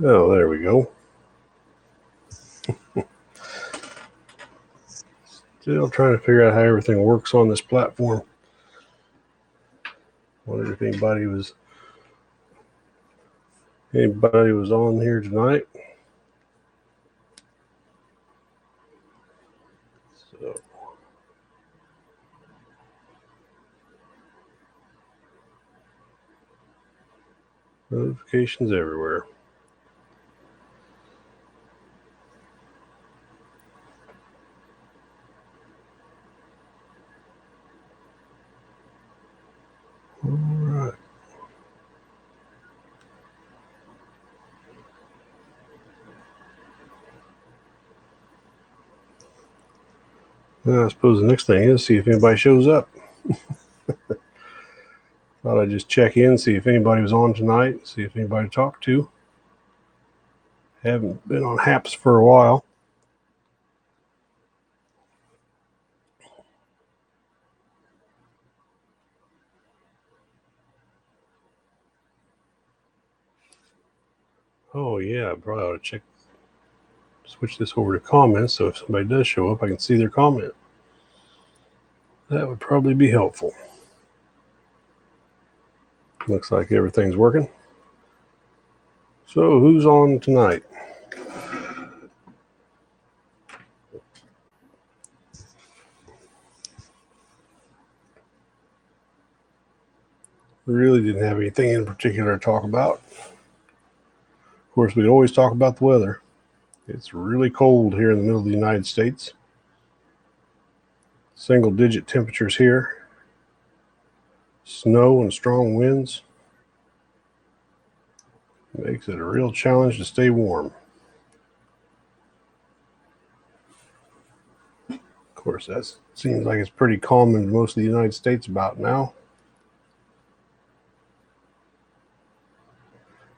Oh, there we go. Still trying to figure out how everything works on this platform. Wonder if anybody was on here tonight. So notifications everywhere. All right. Now, I suppose the next thing is see if anybody shows up. Thought I'd just check in, see if anybody was on tonight, see if anybody to talk to. Haven't been on Haps for a while. Oh yeah, I probably ought to switch this over to comments, so if somebody does show up, I can see their comment. That would probably be helpful. Looks like everything's working. So who's on tonight? We really didn't have anything in particular to talk about. Of course, we could always talk about the weather. It's really cold here in the middle of the United States. Single-digit temperatures here. Snow and strong winds. Makes it a real challenge to stay warm. Of course, that seems like it's pretty common in most of the United States about now.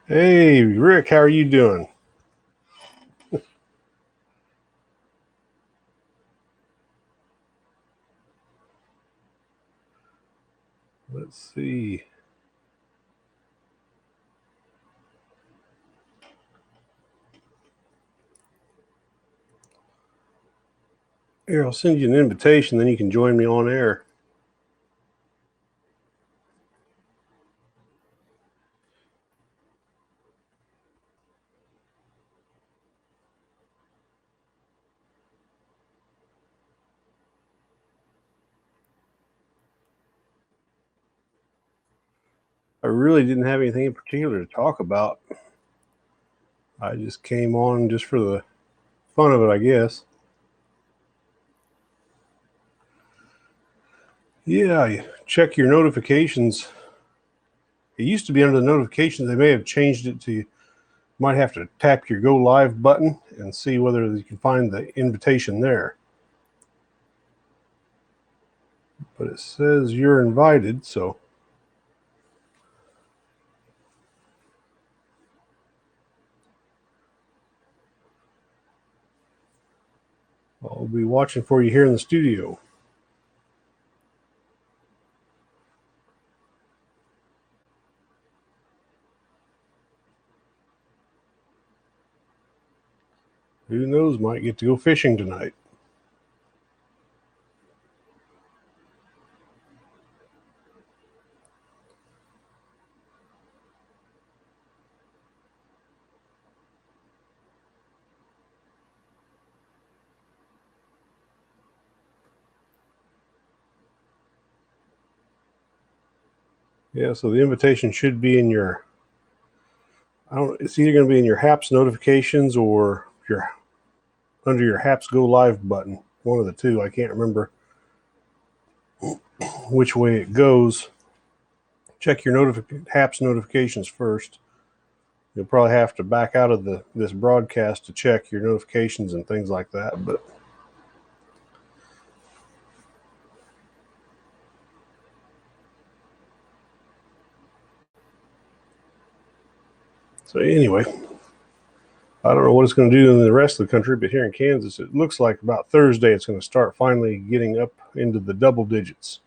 Hey, Rick, how are you doing? Let's see. Here, I'll send you an invitation, then you can join me on air. I really didn't have anything in particular to talk about. I just came on just for the fun of it, I guess. Yeah, check your notifications. It used to be under the notifications. They may have changed it to you might have to tap your go live button and see whether you can find the invitation there. But it says you're invited, so I'll be watching for you here in the studio. Who knows, might get to go fishing tonight. Yeah, so the invitation should be in your, it's either going to be in your HAPS notifications or under your HAPS Go Live button. One of the two. I can't remember which way it goes. Check your HAPS notifications first. You'll probably have to back out of this broadcast to check your notifications and things like that. But so anyway, I don't know what it's going to do in the rest of the country, but here in Kansas, it looks like about Thursday it's going to start finally getting up into the double digits.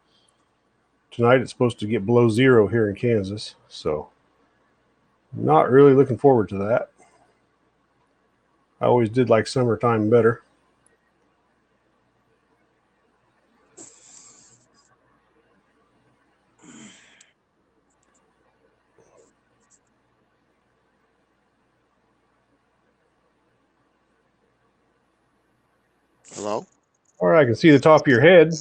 Tonight it's supposed to get below zero here in Kansas, so not really looking forward to that. I always did like summertime better. Hello? Or I can see the top of your head.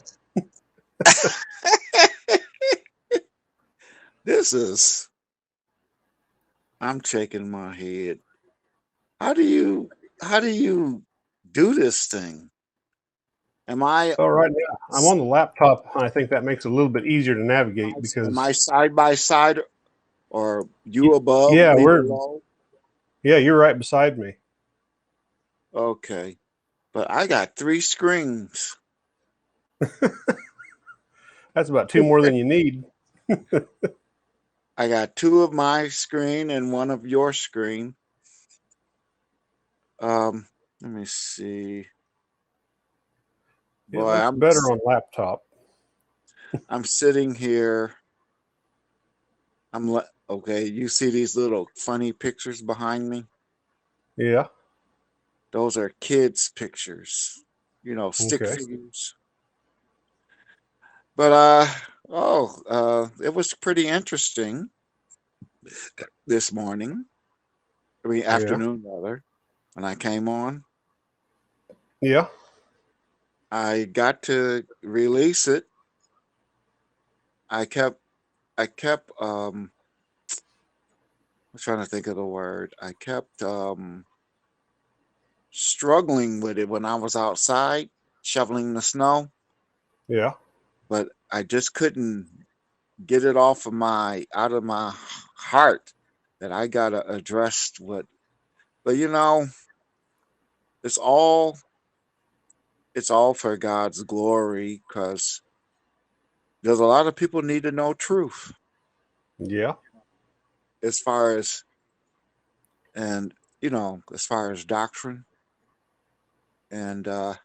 I'm shaking my head. How do you do this thing? Am I All right, now I'm on the laptop. I think that makes it a little bit easier to navigate because side by side, or you above, yeah, me below? you're right beside me. Okay. But I got 3 screens. That's about 2 more than you need. I got 2 of my screen and 1 of your screen. Let me see. It Boy, looks better on laptop. I'm sitting here. Okay, you see these little funny pictures behind me? Yeah. Those are kids' pictures. Stick Okay. figures. But it was pretty interesting this morning. I mean, Yeah. afternoon rather. When I came on, Yeah. I got to release it. I kept I'm trying to think of the word. I kept struggling with it when I was outside shoveling the snow, Yeah. but I just couldn't get it out of my heart that I gotta address what. But it's all for God's glory, because there's a lot of people need to know truth Yeah. as far as and as far as doctrine. And I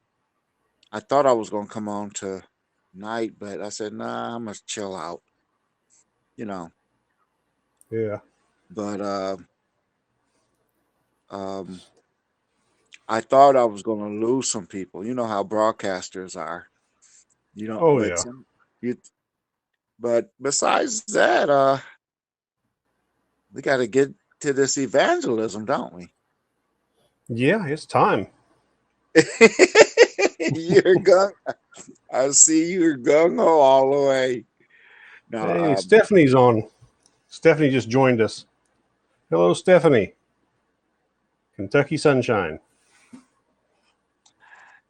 thought I was gonna come on tonight, but I said, nah, I'm gonna chill out, you know. Yeah. But I thought I was gonna lose some people. You know how broadcasters are. Oh But yeah. you but besides that, we gotta get to this evangelism, don't we? Yeah, it's time. You're gung. I see you're gung ho all the way. Now, Hey, Stephanie's on. Stephanie just joined us. Hello, Stephanie. Kentucky Sunshine.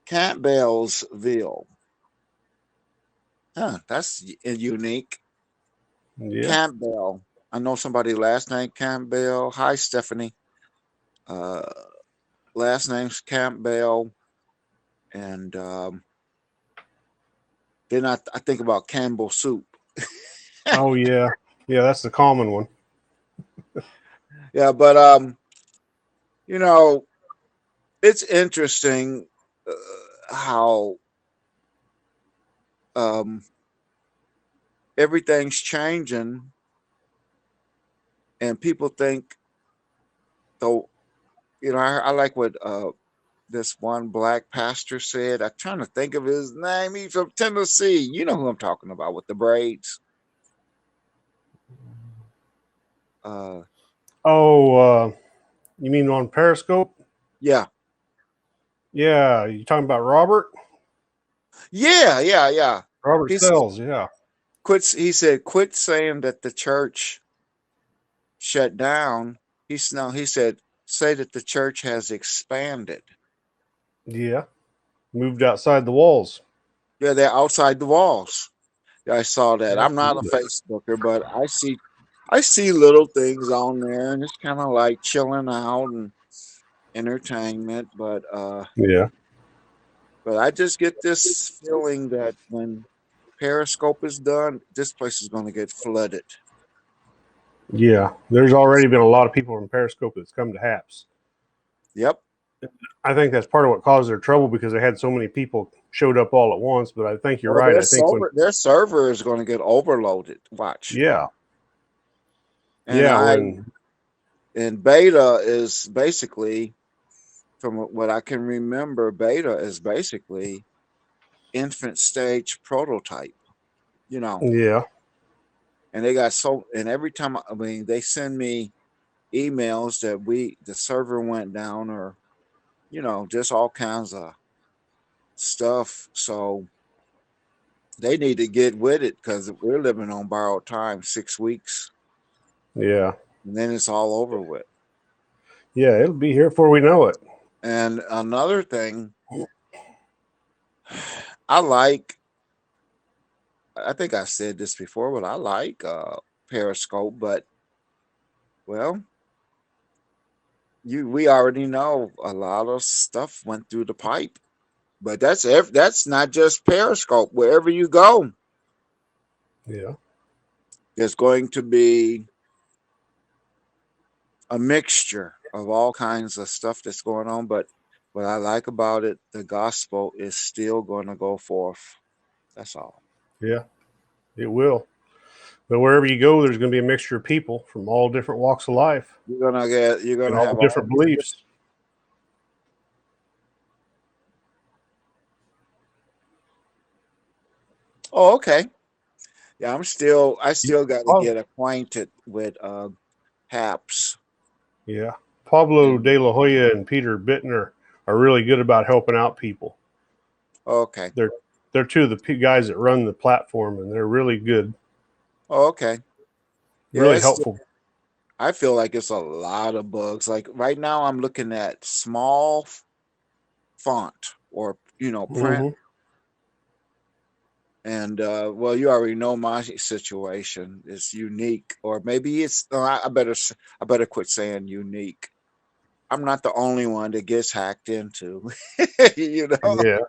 Campbellsville. Huh, that's unique. Yeah. Campbell. I know somebody last name Campbell. Hi, Stephanie. Uh, Last name's Campbell, and then I think about Campbell soup. Oh yeah. Yeah, that's the common one. Yeah, but it's interesting how um everything's changing, and people think though. I like what this one black pastor said. I'm trying to think of his name. He's from Tennessee. You know who I'm talking about with the braids. Uh, Oh, you mean on Periscope? yeah, Yeah, you talking about Robert? yeah. Robert He's Sells, yeah. He said, quit saying that the church shut down. He said, say that the church has expanded. Yeah. Moved outside the walls. Yeah, they're outside the walls. Yeah, I saw that. I'm not a Absolutely. Facebooker, but I see little things on there, and it's kind of like chilling out and entertainment. Yeah. But I just get this feeling that when Periscope is done, this place is going to get flooded. Yeah. There's already been a lot of people from Periscope that's come to Haps. Yep. I think that's part of what caused their trouble because they had so many people showed up all at once. But I think you're Oh, right. I think their server is going to get overloaded. Watch. yeah, And when beta is basically from what I can remember, beta is basically infant stage prototype, you know. Yeah. And they got and every time, I mean, they send me emails that the server went down, or, just all kinds of stuff. So they need to get with it, because we're living on borrowed time, 6 weeks, Yeah. and then it's all over with. Yeah. It'll be here before we know it. And another thing, I think I've said this before, but I like Periscope, but, well, we already know a lot of stuff went through the pipe. But that's not just Periscope. Wherever you go, Yeah. there's going to be a mixture of all kinds of stuff that's going on. But what I like about it, the gospel is still going to go forth. That's all. Yeah. It will. But wherever you go, there's going to be a mixture of people from all different walks of life You're gonna and all have different beliefs. Oh, okay. Yeah, I still got to Oh, get acquainted with HAPS. yeah. Pablo And de la Hoya and Peter Bittner are really good about helping out people. okay. They're two of the guys that run the platform, and they're really good, Oh, okay. Yeah, really helpful. I feel like it's a lot of bugs. Like right now, I'm looking at small font, or print. Hmm. And well, you already know my situation is unique, or maybe it's. I better quit saying unique. I'm not the only one that gets hacked into, you know. Yeah.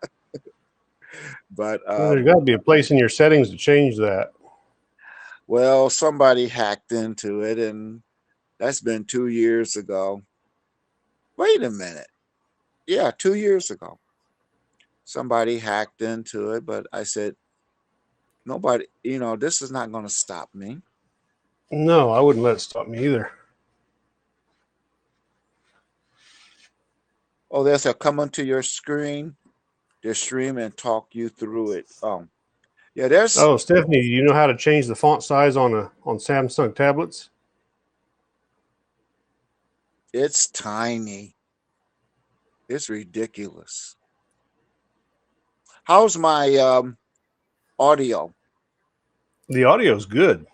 But Well, there's got to be a place in your settings to change that. well, somebody hacked into it, and that's been 2 years ago. Wait a minute. Yeah, 2 years ago, somebody hacked into it, but I said, nobody. This is not going to stop me. No, I wouldn't let it stop me either. Oh, there's a come onto your screen, their stream, and talk you through it. Yeah, Oh, Stephanie, do you know how to change the font size on Samsung tablets? it's tiny. It's ridiculous. How's my audio? The audio's good.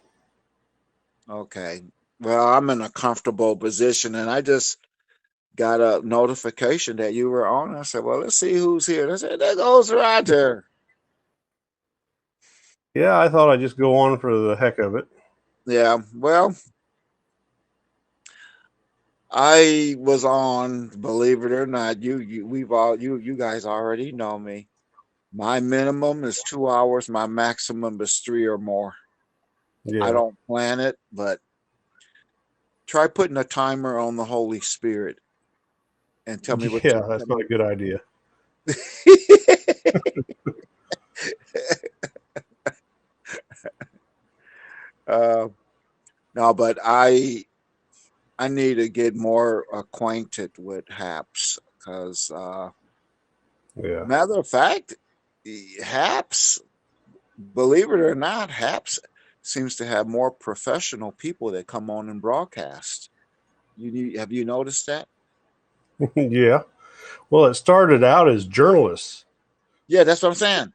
Okay. Well, I'm in a comfortable position, and I just got a notification that you were on. I said, well, let's see who's here. I said, there goes Roger. Yeah, I thought I'd just go on for the heck of it. Yeah, well, I was on, believe it or not. You guys already know me. My minimum is 2 hours. My maximum is 3 or more. Yeah. I don't plan it, but try putting a timer on the Holy Spirit and tell me what Yeah, that's not a good idea. No, but I need to get more acquainted with HAPS, because Yeah. matter of fact, HAPS, believe it or not, HAPS seems to have more professional people that come on and broadcast. Have you noticed that? Yeah. Well, it started out as journalists. Yeah, that's what I'm saying.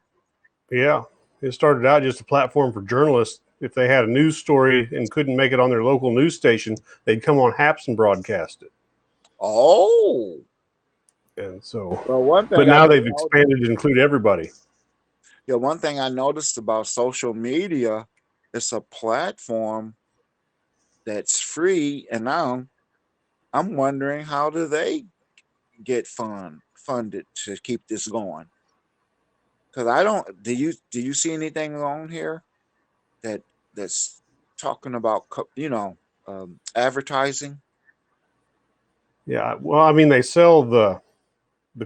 Yeah. It started out just a platform for journalists. If they had a news story and couldn't make it on their local news station, they'd come on HAPS and broadcast it. Oh, And so, well, one but thing now they've expanded to include everybody. yeah, one thing I noticed about social media, it's a platform that's free, and now I'm wondering, how do they get funded to keep this going? Because I don't. Do you see anything on here that's talking about advertising? Yeah. Well, I mean, they sell the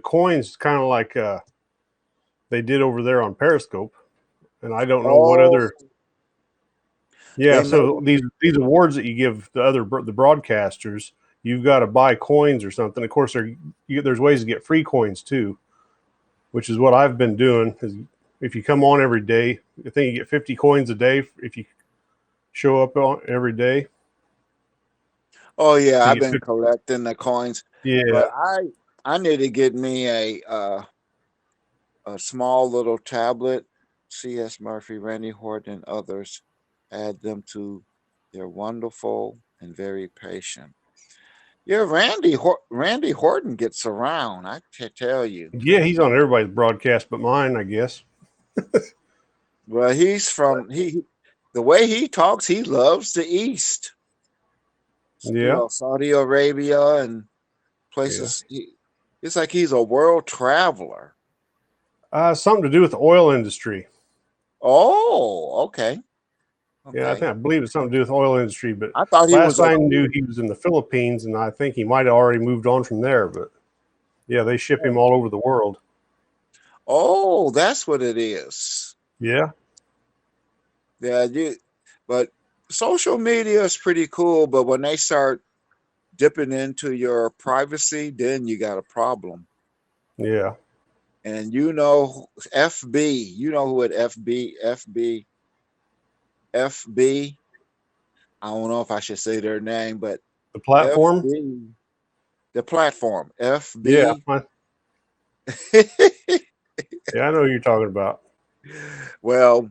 coins kind of like they did over there on Periscope, and I don't know what Oh, other. Yeah. they So maybe. these awards that you give the other the broadcasters, you've got to buy coins or something. Of course, there's ways to get free coins too, which is what I've been doing. Is if you come on every day, I think you get 50 coins a day if you show up on every day. Oh yeah, So I've you get been 50, collecting the coins, yeah, but I need to get me a small little tablet. C.S. Murphy, Randy Horton, and others add them to their wonderful and very patient. Yeah, Randy Horton gets around. I can tell you. yeah, he's on everybody's broadcast but mine, I guess. Well, he's from the way he talks, he loves the East. You Yeah, know, Saudi Arabia and yeah. places. It's like he's a world traveler. Something to do with the oil industry. Oh, okay. Yeah, Okay. I believe it's something to do with the oil industry. But I thought he was last a I knew, he was in the Philippines, and I think he might have already moved on from there. But yeah, they ship him all over the world. Oh, that's what it is. Yeah, Yeah, but social media is pretty cool, but when they start dipping into your privacy, then you got a problem. yeah. And you know FB, you know who at FB, I don't know if I should say their name, but The platform. FB, the platform, Yeah, FB. yeah. I know who you're talking about. Well,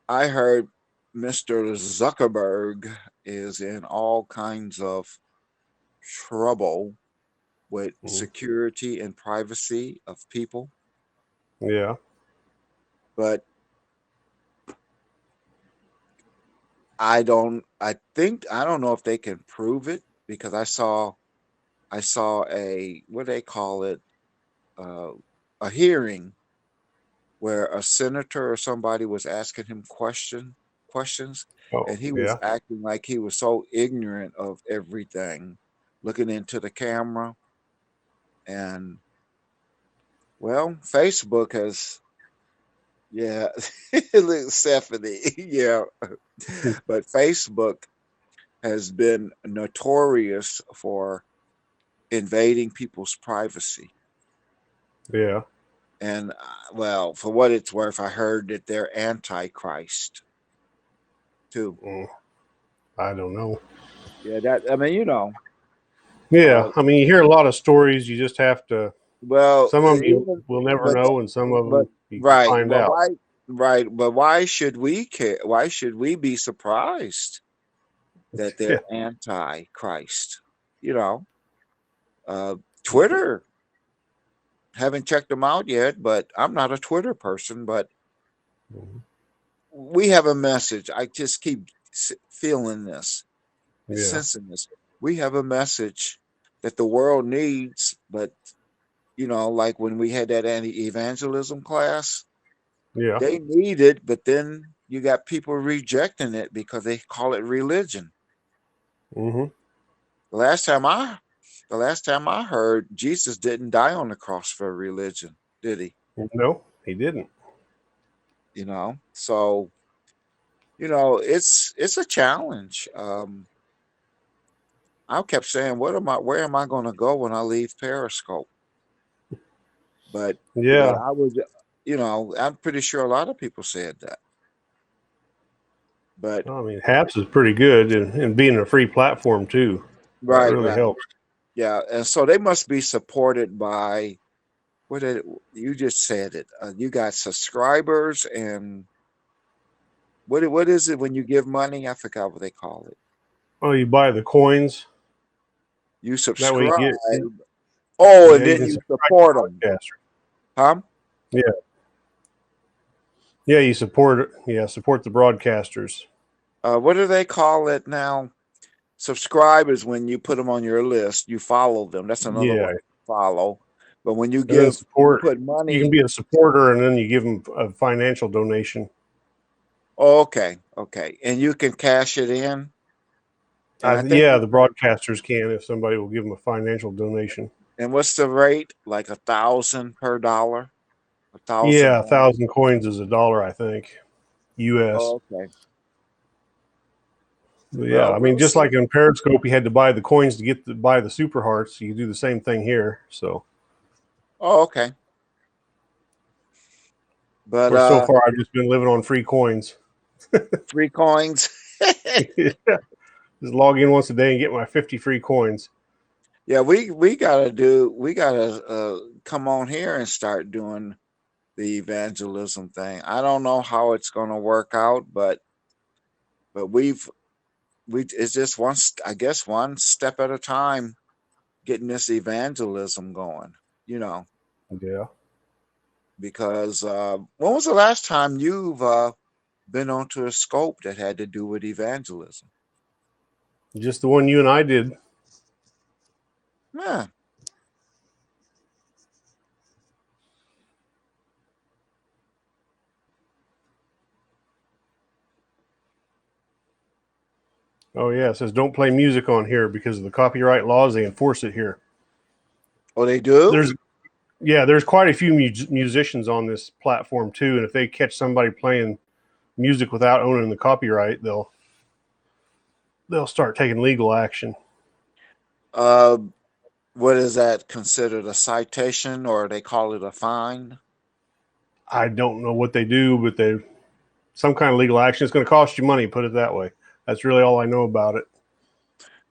I heard Mr. Zuckerberg is in all kinds of trouble with security and privacy of people. Yeah, But I don't know if they can prove it, because I saw a, what they call it, a hearing where a senator or somebody was asking him questions, oh, and he was yeah, acting like he was so ignorant of everything, looking into the camera. And well, Facebook has, yeah, look, Stephanie, yeah, but Facebook has been notorious for invading people's privacy. yeah. And well, for what it's worth, I heard that they're antichrist too. I don't know. Yeah, that, I mean, Yeah, I mean, you hear a lot of stories. You just have to. well, Some of them you even, will never but know, and some of but them you can right, find but out. why? Right, but why should we care? Why should we be surprised that Yeah. they're anti-Christ? You know, Twitter, haven't checked them out yet, but I'm not a Twitter person. But we have a message. I just keep feeling this, Yeah. sensing this. We have a message that the world needs, but like when we had that anti-evangelism class, Yeah. they need it, but then you got people rejecting it because they call it religion. Mm-hmm. The last time I heard, Jesus didn't die on the cross for religion, did he? No, he didn't. So it's a challenge. I kept saying, where am I going to go when I leave Periscope? But Yeah. I was, I'm pretty sure a lot of people said that. But I mean, Haps is pretty good, and being a free platform too. That really helps. Yeah, and so they must be supported by, you just said it. You got subscribers, and what is it when you give money? I forgot what they call it. Oh, you buy the coins. You That way subscribe. you get. Oh, Yeah, and then you support them. Huh? Yeah. Yeah, you support. Yeah, support the broadcasters. What do they call it now? Subscribe is when you put them on your list. You follow them. That's another Yeah. one. Follow. But when you Support, put money, you can be a supporter, and then you give them a financial donation. Oh, okay. And you can cash it in. And I think, Yeah, the broadcasters can if somebody will give them a financial donation. and what's the rate? Like $1,000 per dollar? Yeah, 1,000. 1,000 coins is $1, I think, U.S. Oh, okay. But yeah, Well, I mean, we'll just see. like in Periscope, you had to buy the coins to buy the super hearts. You do the same thing here. So, Oh, okay. of But course, so far I've just been living on free coins. free coins. Just log in once a day and get my 50 free coins. Yeah, we gotta come on here and start doing the evangelism thing. I don't know how it's gonna work out, but we it's just I guess one step at a time getting this evangelism going, you know, Yeah. because when was the last time you've been onto a scope that had to do with evangelism? Just the one you and I did. Yeah. Oh, yeah. It says don't play music on here because of the copyright laws. They enforce it here. Oh, they do? There's, yeah, there's quite a few musicians on this platform too. And if they catch somebody playing music without owning the copyright, they'll start taking legal action. Uh, what is that considered, a citation, or they call it a fine? I don't know what they do, but they some kind of legal action. It's going to cost you money. Put it that way. That's really all I know about it.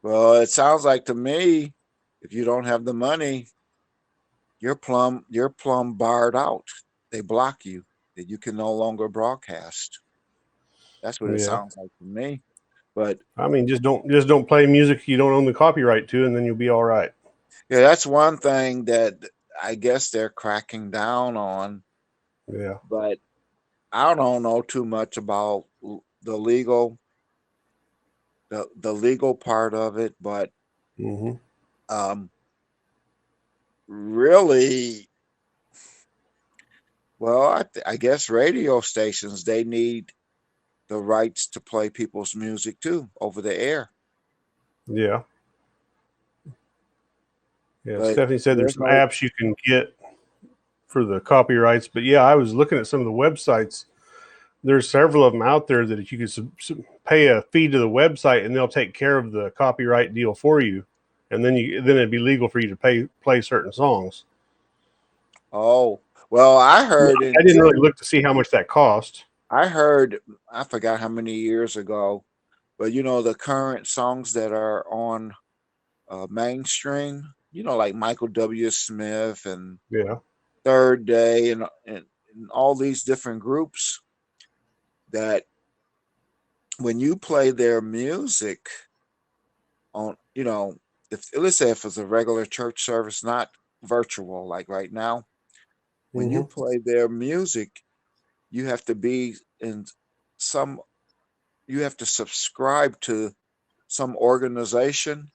Well, it sounds like to me, if you don't have the money, you're plumb barred out. They block you, that you can no longer broadcast. That's what it Yeah. sounds like to me. But I mean, just don't play music you don't own the copyright to, and then you'll be all right. yeah, that's one thing that I guess they're cracking down on. Yeah. But I don't know too much about the legal the legal part of it. But Mm-hmm. um, really, well, I guess radio stations, they need the rights to play people's music too over the air. Yeah. Yeah. But Stephanie said there's there's some no. apps you can get for the copyrights, but yeah, I was looking at some of the websites. There's several of them out there that you can pay a fee to the website, and they'll take care of the copyright deal for you, and then it'd be legal for you to play certain songs. Oh, well, I didn't really look to see how much that cost. I heard, I forgot how many years ago, but the current songs that are on mainstream, like Michael W. Smith and Yeah. Third Day and all these different groups, that when you play their music on, if let's say if it's a regular church service, not virtual like right now, when you Mm-hmm. play their music, you have to be in some, you have to subscribe to some organization,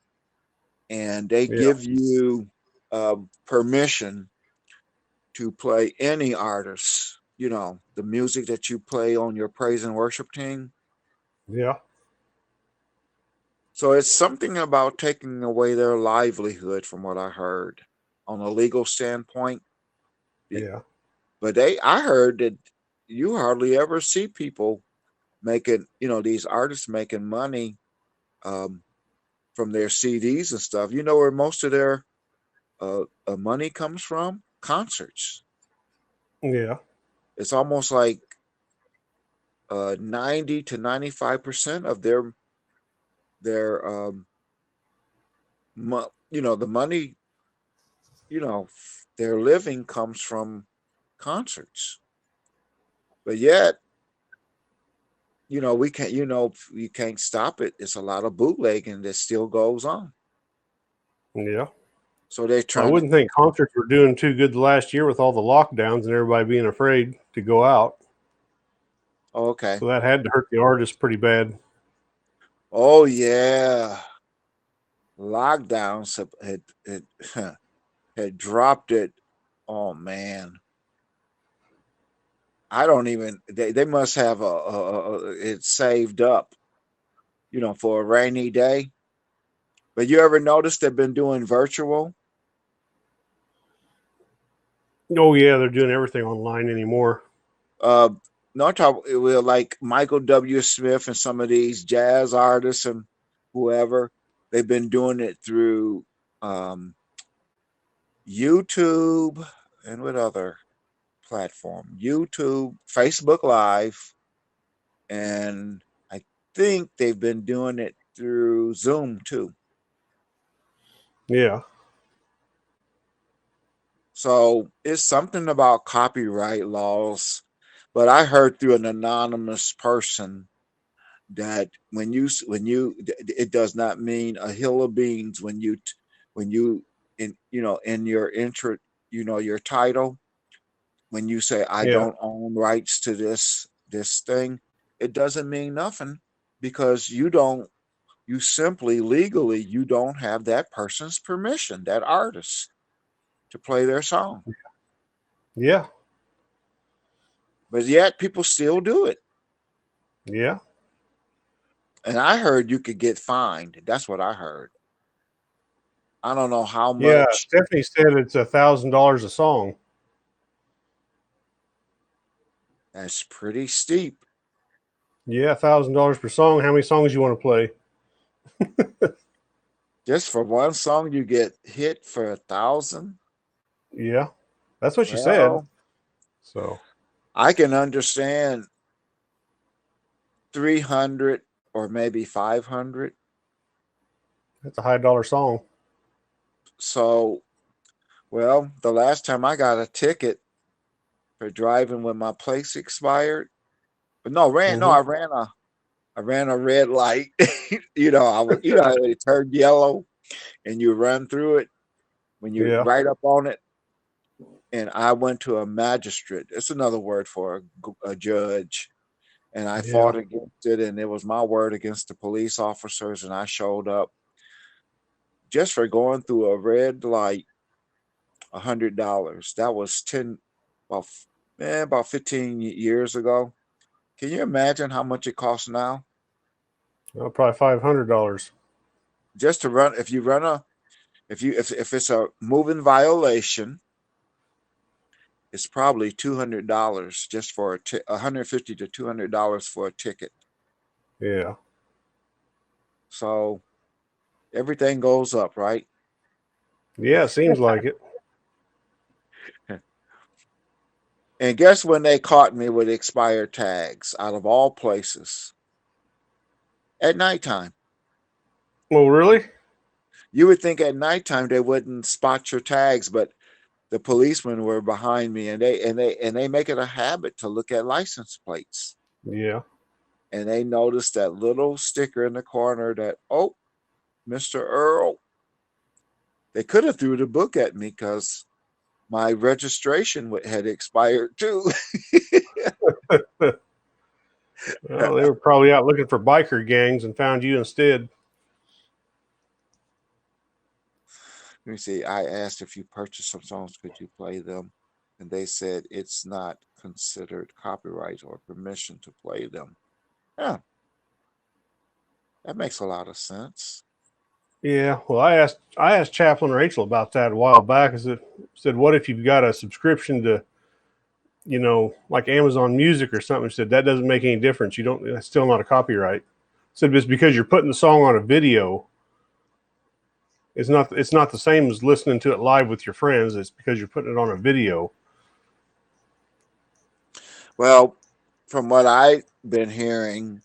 and they Yeah. give you permission to play any artist, the music that you play on your praise and worship team. Yeah. So it's something about taking away their livelihood, from what I heard, on a legal standpoint. Be- Yeah. But I heard that you hardly ever see people making, these artists making money um, from their CDs and stuff. You know where most of their money comes from? Concerts. Yeah. It's almost like 90 to 95% of their the money, their living comes from concerts. But yet, we can't, you can't stop it. It's a lot of bootlegging that still goes on. Yeah. So they're Well, I trying to. wouldn't think concerts were doing too good the last year with all the lockdowns and everybody being afraid to go out. Oh, okay. So that had to hurt the artists pretty bad. Oh yeah, lockdowns had dropped it. Oh man, I don't even. They must have it saved up, for a rainy day. But you ever notice they've been doing virtual? Oh yeah, they're doing everything online anymore. Uh, no, I'm talking well, like Michael W. Smith and some of these jazz artists and whoever, they've been doing it through um, YouTube and what other platform? YouTube, Facebook Live, and I think they've been doing it through Zoom too. Yeah. So it's something about copyright laws, but I heard through an anonymous person that it does not mean a hill of beans when you in your intro, your title, when you say I Yeah. don't own rights to this thing, it doesn't mean nothing because you simply legally you don't have that person's permission, that artist, to play their song. Yeah. But yet people still do it. Yeah. And I heard you could get fined. That's what I heard. I don't know how Yeah. much. Stephanie said it's $1,000 a song. That's pretty steep. Yeah, $1,000 per song. How many songs you want to play? Just for one song, you get hit for 1,000. Yeah, that's what she said. Well, So I can understand 300 or maybe 500. that's a high dollar song. So, well, the last time I got a ticket for driving when my place expired, but no, Hmm. I ran a red light. How it turned yellow and you run through it when you're Yeah. right up on it. And I went to a magistrate. It's another word for a judge. And I Yeah. fought against it, and it was my word against the police officers. And I showed up just for going through a red light, $100. That was about about 15 years ago. Can you imagine how much it costs now Well, probably $500. just to run? If you run a if it's a moving violation, it's probably $200 just for $150 to $200 for a ticket. Yeah. So everything goes up, right? Yeah, it seems like it. And guess when they caught me with expired tags out of all places? At nighttime. Well, really? You would think at nighttime they wouldn't spot your tags, but the policemen were behind me and they make it a habit to look at license plates. Yeah. And they noticed that little sticker in the corner that, oh, Mr. Earl. They could have threw the book at me because my registration had expired too. Well, they were probably out looking for biker gangs and found you instead. Let me see. I asked if you purchased some songs, could you play them? And they said it's not considered copyright or permission to play them. Yeah, that makes a lot of sense. Yeah. Well, I asked Chaplain Rachel about that a while back. I said, what if you've got a subscription to, like Amazon Music or something? She said that doesn't make any difference. You don't. It's still not a copyright. I said it's because you're putting the song on a video. It's not the same as listening to it live with your friends. It's because you're putting it on a video. Well, from what I've been hearing,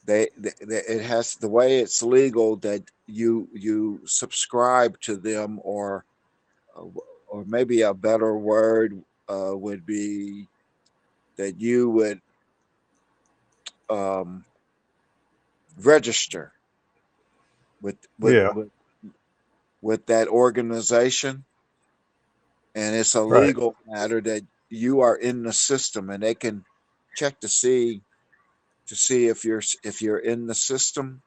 it has the way it's legal that you subscribe to them, or maybe a better word would be that you would um, register with with Yeah. with with that organization, and it's a Right. legal matter that you are in the system, and they can check to see if you're in the system.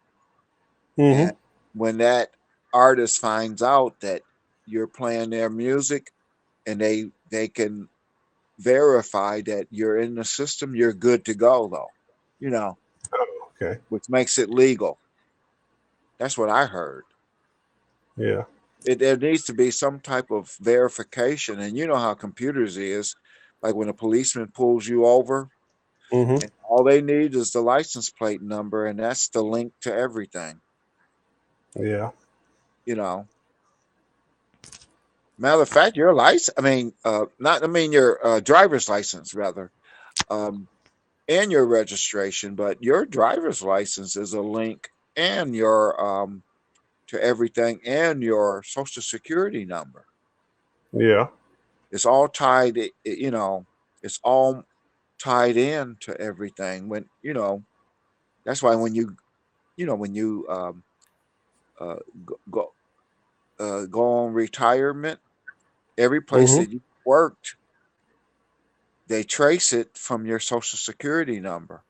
Mm-hmm. And when that artist finds out that you're playing their music, and they can verify that you're in the system, you're good to go, though. You know, Okay. which makes it legal. That's what I heard. Yeah. There needs to be some type of verification, and you know how computers is. Like when a policeman pulls you over, Mm-hmm. And all they need is the license plate number, and that's the link to everything. Yeah. You know, matter of fact, your license, your driver's license rather, um, and your registration, but your driver's license is a link, and your to everything, and your social security number. Yeah. It's all tied, it's all tied in to everything. That's why when you uh, go go on retirement, every place Mm-hmm. that you worked, they trace it from your social security number.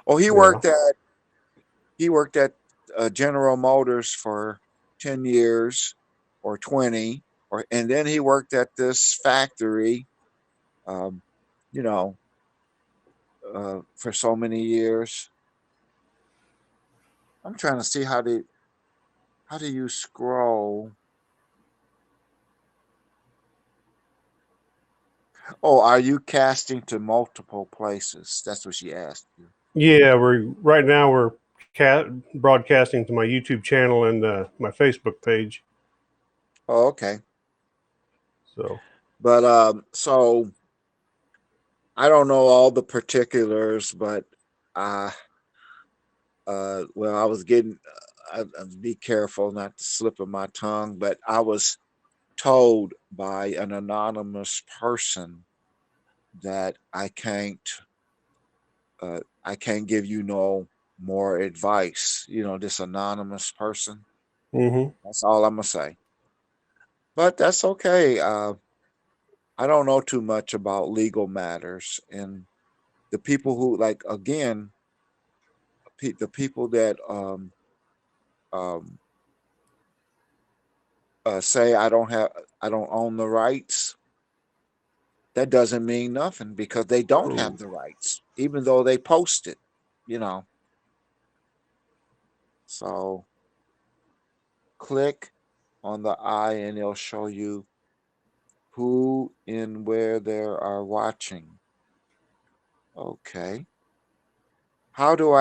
Oh, Yeah. he worked at General Motors for 10 years or 20, and then he worked at this factory, um, you know, for so many years. I'm trying to see how do you scroll? Oh, are you casting to multiple places? That's what she asked you. Yeah. We're broadcasting to my YouTube channel and my Facebook page. Oh, okay. So. But so I don't know all the particulars, but uh well, I was getting I be careful not to slip of my tongue, but I was told by an anonymous person that I can't give you no more advice. This anonymous person. Mm-hmm. That's all I'm gonna say. But that's okay. I don't know too much about legal matters, and the people who like again, the people that um, say I don't own the rights. That doesn't mean nothing because they don't have Oh. the rights, even though they post it. You know, so click on the eye, and it'll show you who and where they are watching. Okay. How do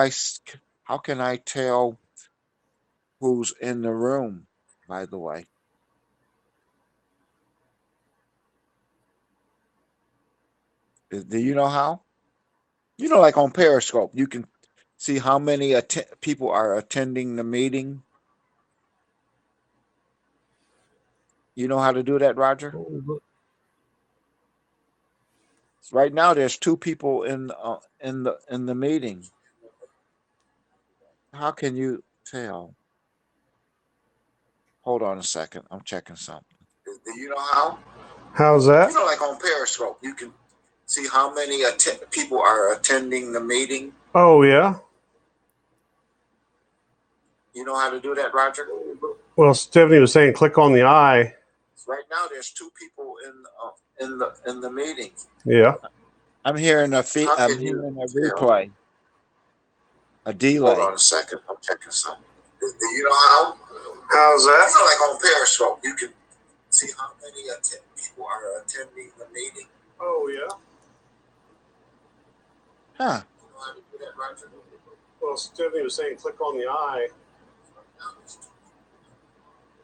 how can I tell who's in the room, by the way? Do you know how? Like on Periscope, you can see how many people are attending the meeting. You know how to do that, Roger? Right now, there's two people in the meeting. How can you tell? Hold on a second. I'm checking something. Do you know how? How's that? Like on Periscope, you can see how many people are attending the meeting. Oh yeah. You know how to do that, Roger? Well, Stephanie was saying, click on the eye. Right now, there's two people in the meeting. Yeah. I'm hearing a replay, a delay. Hold on a second. I'm checking something. Do you know how? How's that? Like on Periscope, you can see how many people are attending the meeting. Oh yeah. Huh? You know how to do that, Roger? Well, Stephanie was saying, click on the eye.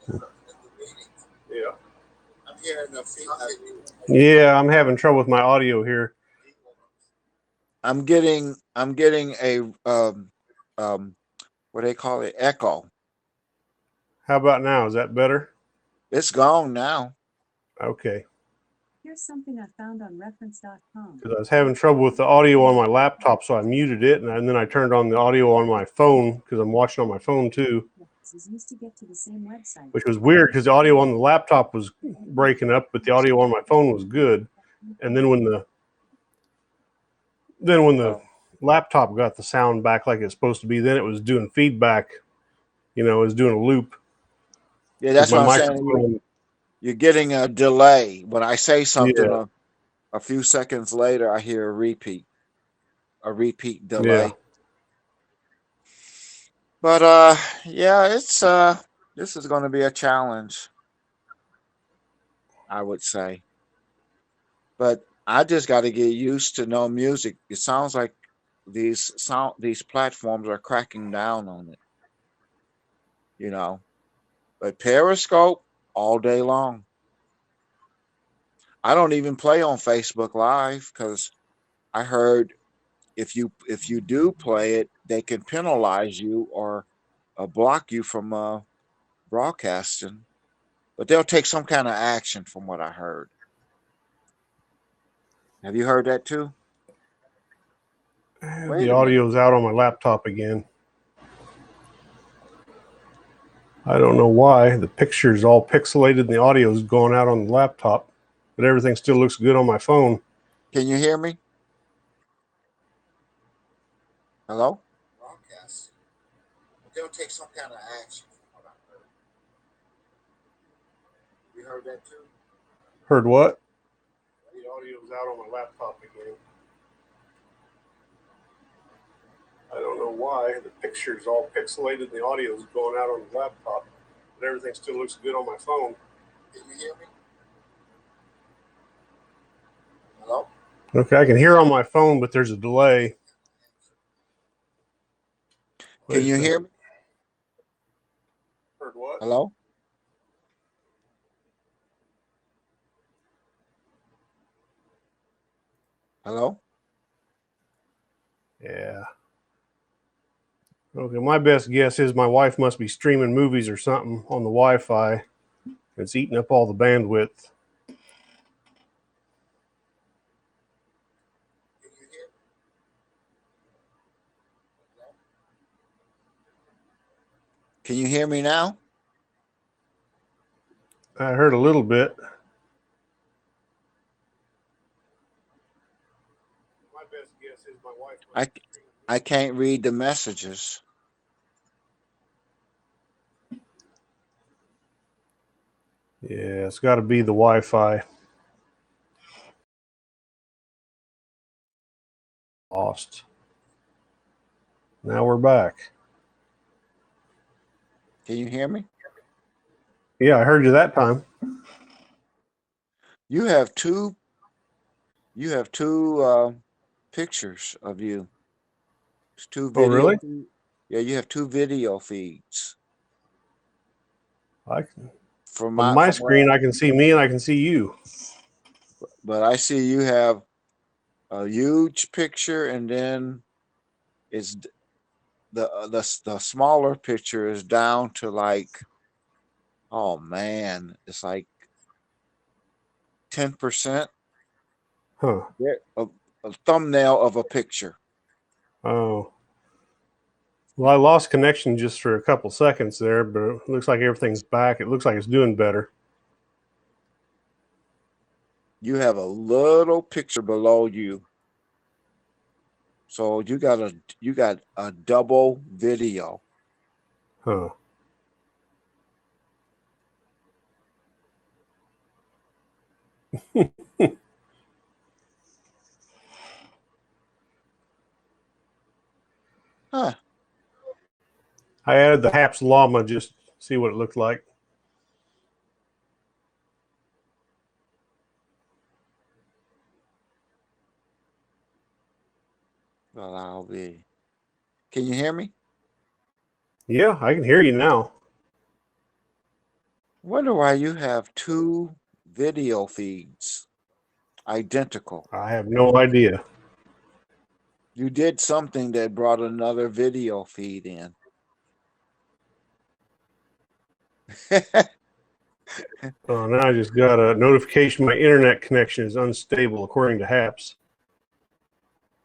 Yeah. I'm hearing a feedback. Yeah, I'm having trouble with my audio here. I'm getting a what do they call it? Echo. How about now? Is that better? It's gone now. Okay. Here's something I found on reference.com. Because I was having trouble with the audio on my laptop, so I muted it, and then I turned on the audio on my phone because I'm watching on my phone too. Is used to get to the same website. Which was weird because the audio on the laptop was breaking up, but the audio on my phone was good. And then when the laptop got the sound back like it's supposed to be, then it was doing feedback. It was doing a loop. Yeah, that's what I'm saying. You're getting a delay. When I say something, a few seconds later, I hear a repeat delay. Yeah. But yeah, it's this is going to be a challenge, I would say. But I just got to get used to no music. It sounds like these platforms are cracking down on it, you know. But Periscope all day long. I don't even play on Facebook Live because I heard if you do play it, they can penalize you or block you from broadcasting. But they'll take some kind of action, from what I heard. Have you heard that too? Wait The a minute. audio's out on my laptop again. I don't know why. The picture's all pixelated and the audio's going out on the laptop, but everything still looks good on my phone. Can you hear me? Hello? Broadcast. But they'll take some kind of action, from what I heard. You heard that too? Heard what? The audio's out on my laptop again. I don't know why. The picture's all pixelated and the audio's going out on the laptop, but everything still looks good on my phone. Can you hear me? Hello? Okay, I can hear on my phone, but there's a delay. Can you hear me? Heard what? Hello? Hello? Yeah. Okay, my best guess is my wife must be streaming movies or something on the Wi-Fi. It's eating up all the bandwidth. Can you hear me now? I heard a little bit. My best guess is my wife must be streaming. I can't read the messages. Yeah, it's got to be the Wi-Fi. Lost. Now we're back. Can you hear me? Yeah, I heard you that time. You have two pictures of you. It's two Oh, video really? feeds. Yeah, you have two video feeds. On my screen, I can see me and I can see you. But I see you have a huge picture, and then it's the smaller picture is down to like, oh man, it's like 10%. Huh. A thumbnail of a picture. Oh. Well, I lost connection just for a couple seconds there, but it looks like everything's back. It looks like it's doing better. You have a little picture below you. So you got a double video. Huh. Huh. I added the Haps Llama just to see what it looked like. Well, I'll be. Can you hear me? Yeah, I can hear you now. Wonder why you have two video feeds identical. I have no idea. You did something that brought another video feed in. Oh, now I just got a notification my internet connection is unstable, according to Haps.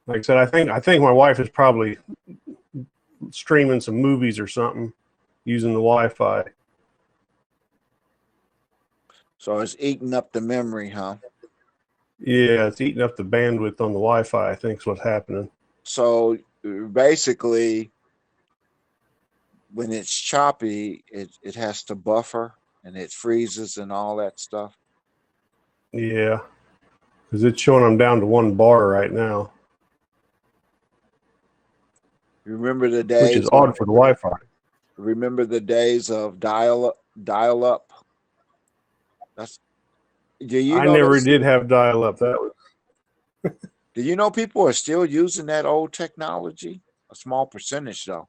Like I said, I think my wife is probably streaming some movies or something using the Wi-Fi. So it's eating up the memory, huh? Yeah, it's eating up the bandwidth on the Wi-Fi, I think is what's happening. So basically, when it's choppy, it has to buffer and it freezes and all that stuff. Yeah, because it's showing I'm down to 1 bar right now, Remember the days, which is odd for the Wi-Fi. remember the days of dial up. That's, do you I know never this? did have dial-up. That was Do you know people are still using that old technology? A small percentage though.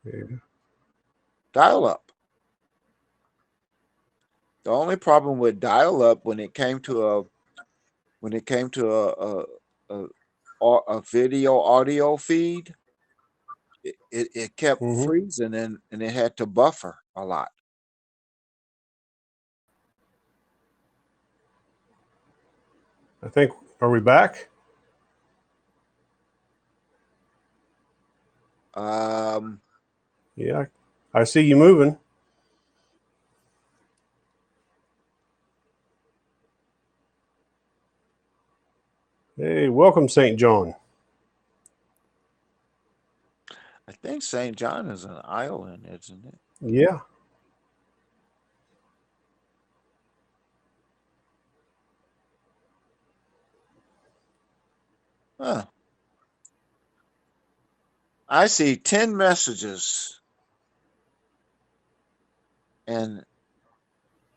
Yeah. Dial-up. The only problem with dial-up when it came to a a video audio feed, it kept Hmm. freezing and it had to buffer a lot. I think, are we back? Um, Yeah. I see you moving. Hey, welcome, St. John. I think St. John is an island, isn't it? Yeah. Huh. I see 10 messages and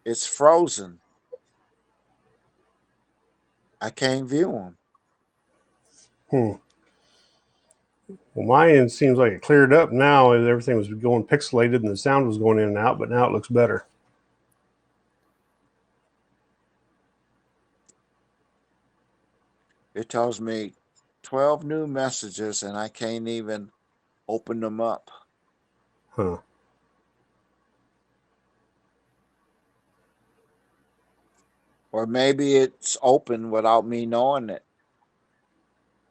it's frozen. I can't view them. Hmm. Well, my end seems like it cleared up now as everything was going pixelated and the sound was going in and out, but now it looks better. It tells me 12 new messages and I can't even open them up. Huh. Or maybe it's open without me knowing it.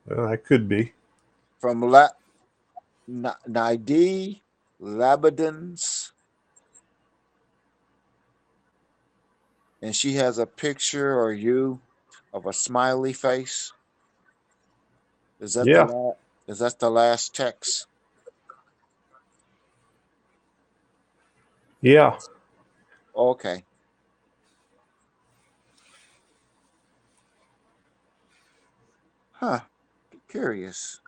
Well, that could be. From Naidi Labadins. And she has a picture or you of a smiley face. Is that Yeah. the last text? Yeah. Okay. Huh. Curious.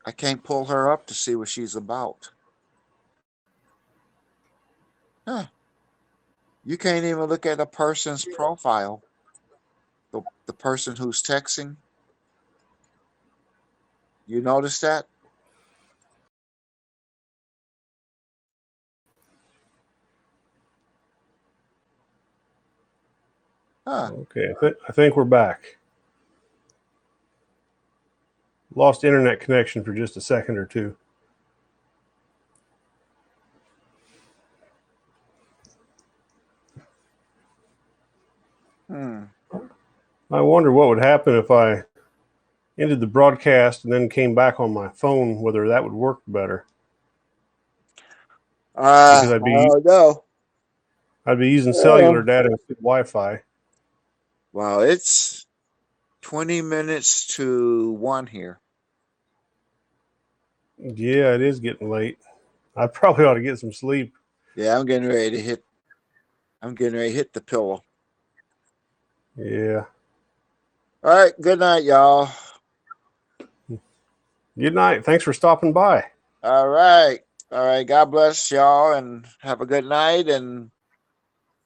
I can't pull her up to see what she's about. Huh. You can't even look at a person's profile. The person who's texting. You notice that? Huh. Okay. I think we're back. Lost internet connection for just a second or two. Hmm. I wonder what would happen if I ended the broadcast and then came back on my phone, whether that would work better. Because I I'd be don't know. using cellular Oh. data instead of Wi-Fi. Well, it's 20 minutes to 1 here. Yeah, it is getting late. I probably ought to get some sleep. Yeah, I'm getting ready to hit the pillow. Yeah. All right, good night, y'all. Good night. Thanks for stopping by. All right. All right. God bless y'all and have a good night and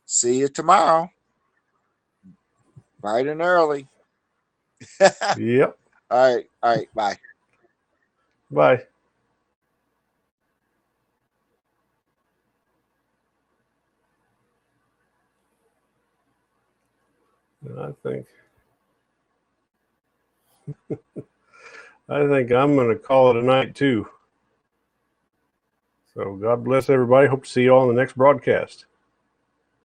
see you tomorrow. Bright and early. Yep. All right. All right. Bye. Bye. I think I'm going to call it a night too. So God bless everybody. Hope to see you all in the next broadcast.